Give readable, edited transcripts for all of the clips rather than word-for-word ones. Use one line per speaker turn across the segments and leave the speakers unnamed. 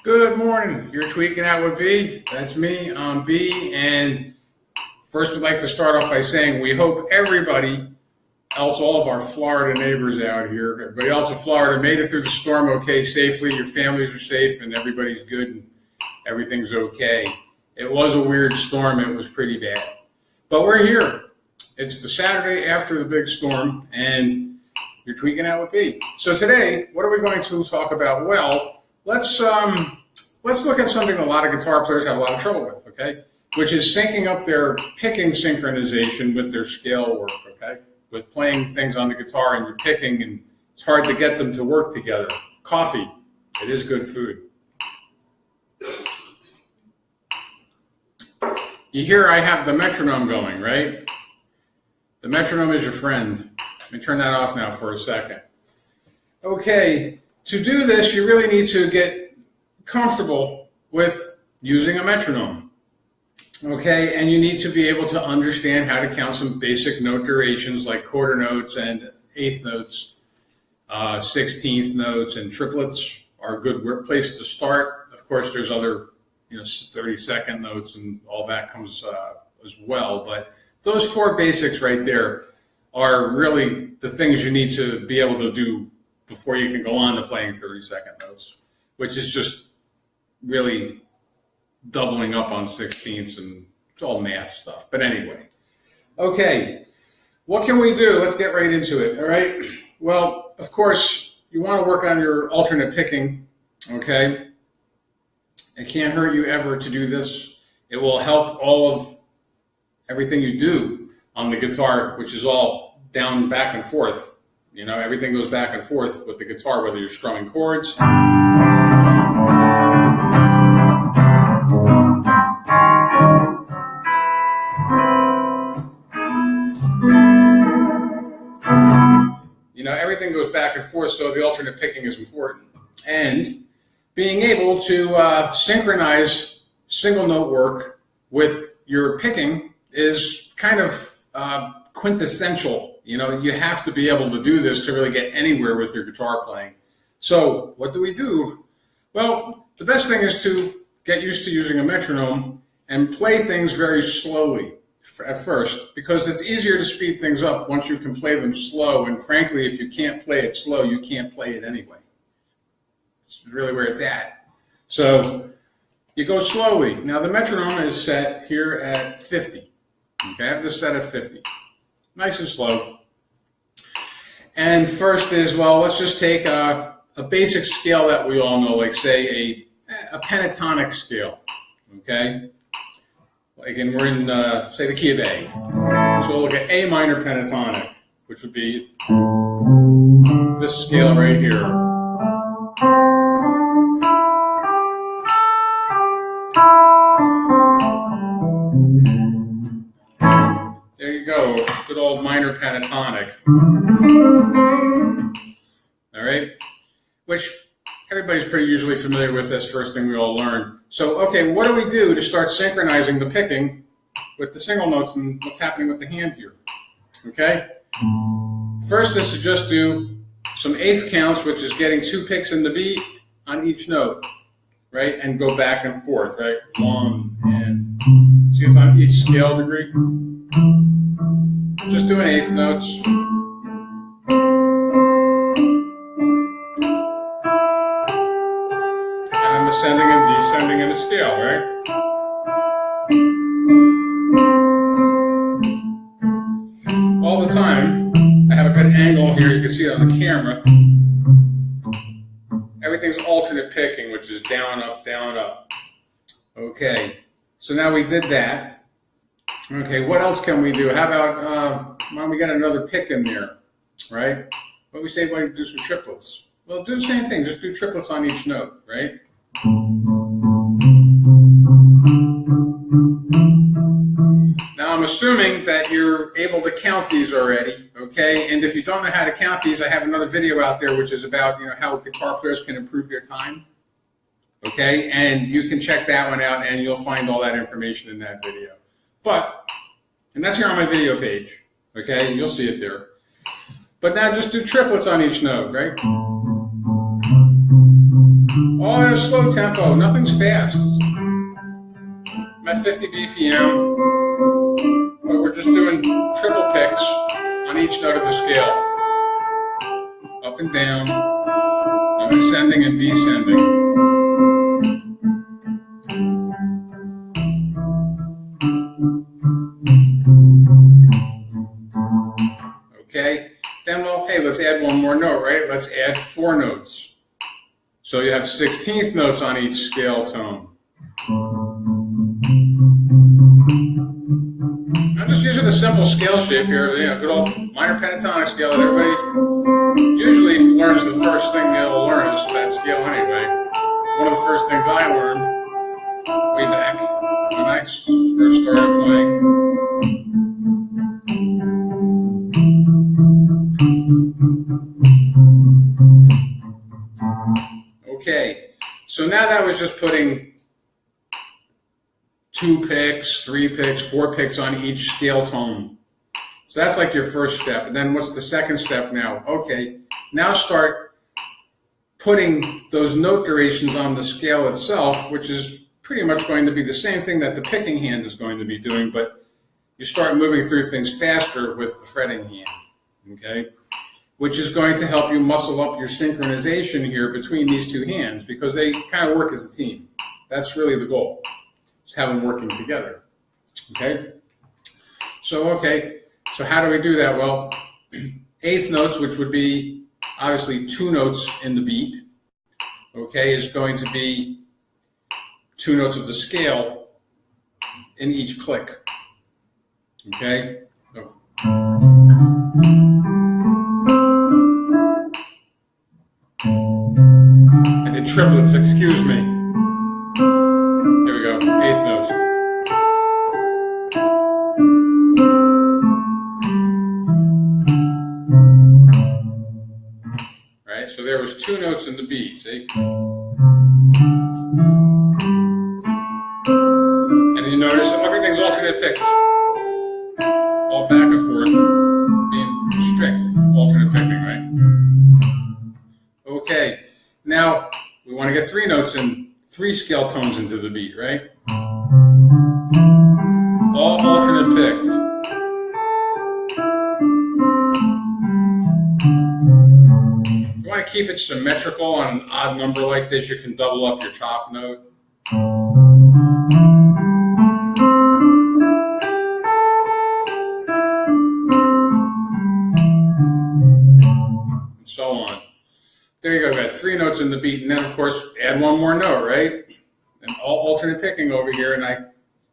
Good morning. You're tweaking out with B. That's me. I'm B. And first, we'd like to start off by saying we hope everybody else, all of our Florida neighbors out here, everybody else in Florida made it through the storm okay, safely. Your families are safe and everybody's good and everything's okay. It was a weird storm. It was pretty bad. But we're here. It's the Saturday after the big storm, and you're tweaking out with B. So today, what are we going to talk about? Well, let's look at something a lot of guitar players have a lot of trouble with, okay? Which is syncing up their picking synchronization with their scale work, okay? With playing things on the guitar and you're picking, and it's hard to get them to work together. Coffee, it is good food. You hear I have the metronome going, right? The metronome is your friend. Let me turn that off now for a second. Okay, to do this, you really need to get comfortable with using a metronome. Okay, and you need to be able to understand how to count some basic note durations like quarter notes and eighth notes, 16th notes, and triplets are a good place to start. Of course, there's other 30-second notes and all that comes as well, but those four basics right there are really the things you need to be able to do before you can go on to playing 30-second notes, which is just really doubling up on 16ths, and it's all math stuff. But anyway, okay, what can we do? Let's get right into it, all right? Well, of course, you want to work on your alternate picking, okay? It can't hurt you ever to do this. It will help all of everything you do on the guitar, which is all down, back, and forth. Everything goes back and forth with the guitar, whether you're strumming chords. Everything goes back and forth, so the alternate picking is important. And being able to synchronize single note work with your picking is kind of quintessential. You have to be able to do this to really get anywhere with your guitar playing. So what do we do? Well, the best thing is to get used to using a metronome and play things very slowly at first, because it's easier to speed things up once you can play them slow. And frankly, if you can't play it slow, you can't play it anyway. It's really where it's at. So you go slowly. Now the metronome is set here at 50. Okay, I have this set at 50. Nice and slow. And first is, well, let's just take a basic scale that we all know, like say a pentatonic scale, okay? Like, and we're in, say, the key of A. So we'll look at A minor pentatonic, which would be this scale right here. There you go, good old minor pentatonic. All right, which everybody's pretty usually familiar with. This first thing we all learn. So, okay, what do we do to start synchronizing the picking with the single notes and what's happening with the hand here? Okay, first is to just do some eighth counts, which is getting 2 picks in the beat on each note, right? And go back and forth, right? 1 and see, it's on each scale degree. Just doing eighth notes. And I'm ascending and descending in a scale, right? All the time. I have a good angle here. You can see it on the camera. Everything's alternate picking, which is down, up, down, up. Okay, so now we did that. Okay, what else can we do? How about, why don't we get another pick in there, right? What do we say when we do some triplets? Well, do the same thing, just do triplets on each note, right? Now, I'm assuming that you're able to count these already, okay? And if you don't know how to count these, I have another video out there which is about, how guitar players can improve their time, okay? And you can check that one out and you'll find all that information in that video. And that's here on my video page, okay? You'll see it there. But now just do triplets on each note, right? All a slow tempo, nothing's fast. I'm at 50 BPM, but we're just doing triple picks on each note of the scale. Up and down, ascending and descending. Okay, then well, hey, let's add one more note, right? Let's add 4 notes. So you have 16th notes on each scale tone. I'm just using a simple scale shape here, good old minor pentatonic scale that everybody usually learns. The first thing they'll learn is that scale anyway. One of the first things I learned way back when I first started playing. Okay, so now that was just putting 2 picks, 3 picks, 4 picks on each scale tone. So that's like your first step. And then what's the second step now? Okay, now start putting those note durations on the scale itself, which is pretty much going to be the same thing that the picking hand is going to be doing, but you start moving through things faster with the fretting hand, okay? Which is going to help you muscle up your synchronization here between these 2 hands, because they kind of work as a team. That's really the goal. Just have them working together, okay? So how do we do that? Well, 8th notes, which would be obviously 2 notes in the beat, okay, is going to be 2 notes of the scale in each click, okay? So. I did triplets, excuse me. There we go, 8th notes. Right, so there was 2 notes in the beat, see? And you notice everything's alternate picks. All back and forth, being strict alternate picking, right? Okay, now we want to get 3 notes in, 3 scale tones into the beat, right? All alternate picked. If you want to keep it symmetrical on an odd number like this, you can double up your top note. And so on. There you go, got 3 notes in the beat, and then of course add 1 more note, right? And all alternate picking over here, and I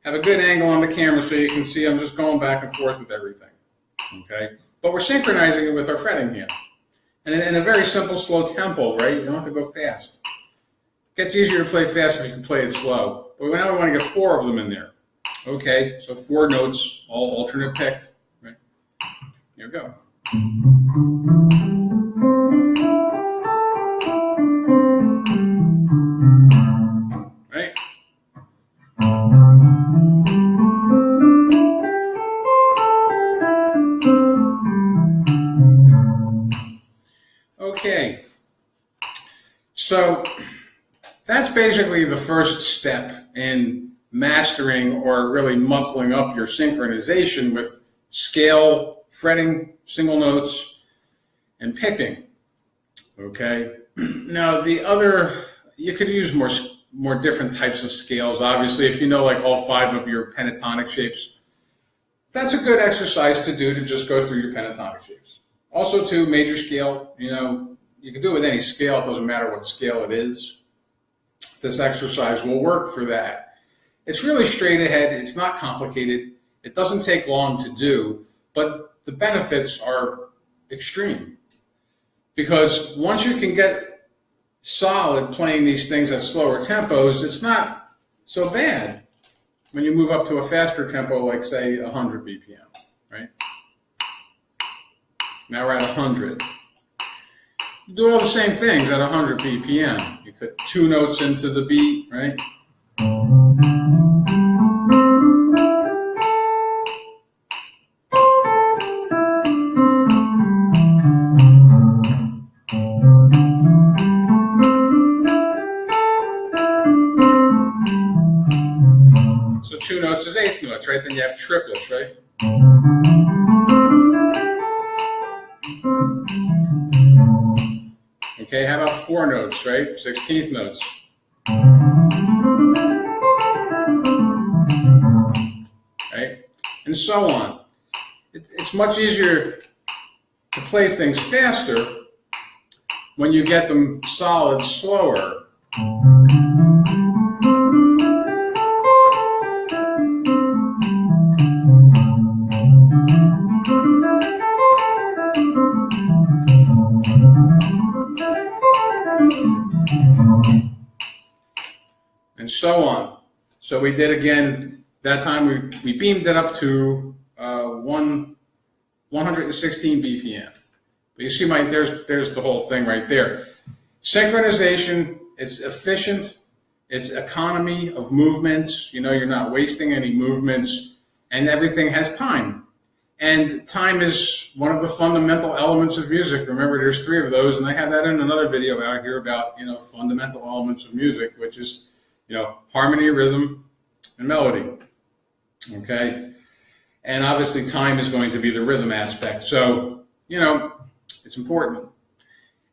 have a good angle on the camera so you can see I'm just going back and forth with everything, okay? But we're synchronizing it with our fretting hand. And in a very simple, slow tempo, right? You don't have to go fast. It gets easier to play fast if you can play it slow. But now we want to get 4 of them in there. Okay, so 4 notes, all alternate picked, right? Here we go. Right? Okay, so that's basically the first step in mastering or really muscling up your synchronization with scale, fretting, single notes, and picking. Okay, now the other, you could use more different types of scales. Obviously, if you know like all 5 of your pentatonic shapes, that's a good exercise to do, to just go through your pentatonic shapes. Also, too, major scale, you can do it with any scale. It doesn't matter what scale it is. This exercise will work for that. It's really straight ahead. It's not complicated. It doesn't take long to do, but the benefits are extreme. Because once you can get solid playing these things at slower tempos, it's not so bad when you move up to a faster tempo, like say 100 BPM, right? Now we're at 100. You do all the same things at 100 BPM. You put 2 notes into the beat, right? 2 notes is eighth notes, right? Then you have triplets, right? Okay, how about 4 notes, right? 16th notes. Right? And so on. It's much easier to play things faster when you get them solid slower. And so on. So we did again, that time we beamed it up to 116 BPM. But you see there's the whole thing right there. Synchronization, it's efficient, it's economy of movements, you're not wasting any movements, and everything has time. And time is one of the fundamental elements of music. Remember, there's 3 of those, and I have that in another video out here about, fundamental elements of music, which is, harmony, rhythm, and melody. Okay? And obviously time is going to be the rhythm aspect. So, it's important.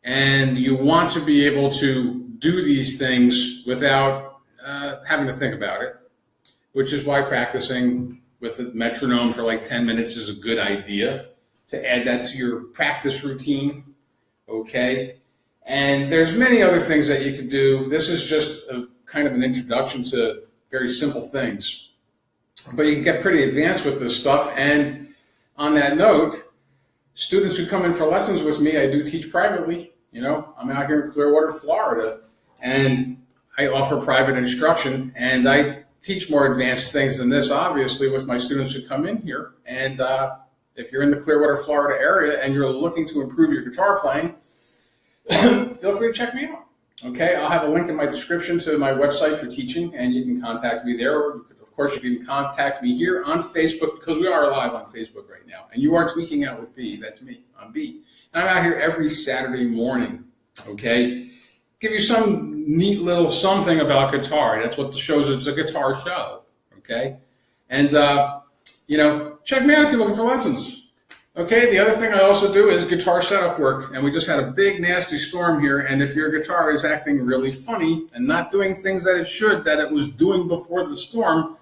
And you want to be able to do these things without having to think about it, which is why practicing with the metronome for like 10 minutes is a good idea, to add that to your practice routine, okay? And there's many other things that you can do. This is just a kind of an introduction to very simple things. But you can get pretty advanced with this stuff. And on that note, students who come in for lessons with me, I do teach privately. I'm out here in Clearwater, Florida, and I offer private instruction, and I teach more advanced things than this, obviously, with my students who come in here. And if you're in the Clearwater, Florida area and you're looking to improve your guitar playing, feel free to check me out. Okay, I'll have a link in my description to my website for teaching, and you can contact me there. Or of course, you can contact me here on Facebook, because we are live on Facebook right now. And you are tweaking out with B. That's me. I'm B. And I'm out here every Saturday morning. Okay, give you some neat little something about guitar. That's what the show is. It's a guitar show. Okay, and check me out if you're looking for lessons. Okay, the other thing I also do is guitar setup work, and we just had a big nasty storm here, and if your guitar is acting really funny and not doing things that it was doing before the storm,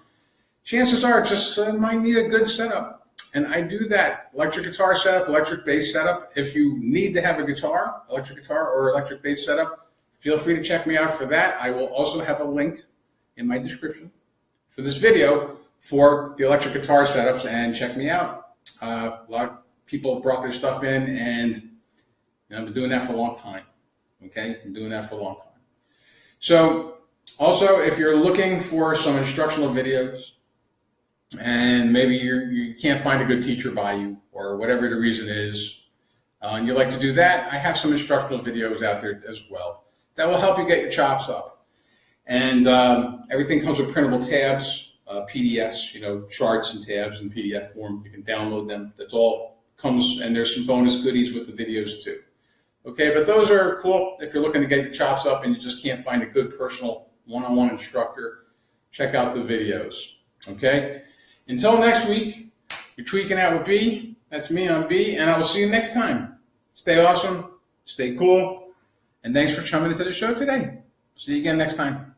chances are it just might need a good setup. And I do that, electric guitar setup, electric bass setup. If you need to have a guitar, electric guitar or electric bass setup, feel free to check me out for that. I will also have a link in my description for this video for the electric guitar setups, and check me out. A lot of people have brought their stuff in, and I've been doing that for a long time. Okay, I'm doing that for a long time. So also, if you're looking for some instructional videos, and maybe you can't find a good teacher by you, or whatever the reason is, and you like to do that, I have some instructional videos out there as well that will help you get your chops up. And everything comes with printable tabs, PDFs, charts and tabs in PDF form. You can download them. That's all comes, and there's some bonus goodies with the videos too. Okay, but those are cool if you're looking to get your chops up and you just can't find a good personal one-on-one instructor. Check out the videos. Okay, until next week, you're tweaking out with B. That's me, I'm B, and I will see you next time. Stay awesome, stay cool, and thanks for coming into the show today. See you again next time.